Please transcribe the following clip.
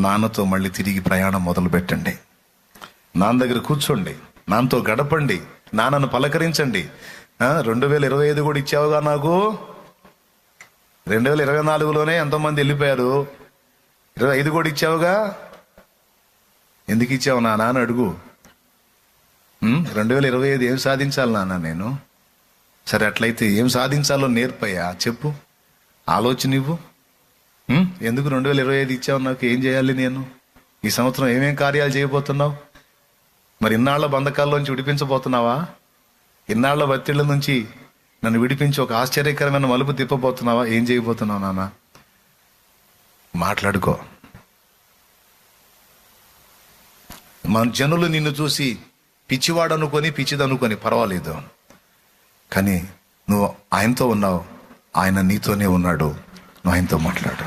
నాన్నతో మళ్ళీ తిరిగి ప్రయాణం మొదలు పెట్టండి. నాన్న దగ్గర కూర్చోండి, నాన్నతో గడపండి, నాన్నను పలకరించండి. 2025 కూడా ఇచ్చావుగా నాకు. 2024లోనే ఎంతోమంది వెళ్ళిపోయారు. 25 కూడా ఇచ్చావుగా, ఎందుకు ఇచ్చావు నాన్న అని అడుగు. 2025 ఏం సాధించాలి నాన్న నేను? సరే, అట్లయితే ఏం సాధించాలో నేర్పయ్యా, చెప్పు, ఆలోచన ఇవ్వు. ఎందుకు 2025 ఇచ్చావు నాకు? ఏం చేయాలి నేను? ఈ సంవత్సరం ఏమేం కార్యాలు చేయబోతున్నావు? మరి ఇన్నాళ్ల బంధకాల్లోంచి విడిపించబోతున్నావా? ఇన్నాళ్ల ఒత్తిళ్ల నుంచి నన్ను విడిపించి ఒక ఆశ్చర్యకరమైన మలుపు తిప్పబోతున్నావా? ఏం చేయబోతున్నావు నాన్న? మాట్లాడుకో. మన జనులు నిన్ను చూసి పిచ్చివాడనుకొని పిచ్చిదనుకొని పర్వాలేదు, కానీ నువ్వు ఆయనతో ఉన్నావు, ఆయన నీతోనే ఉన్నాడు. నువ్వు ఆయనతో మాట్లాడు.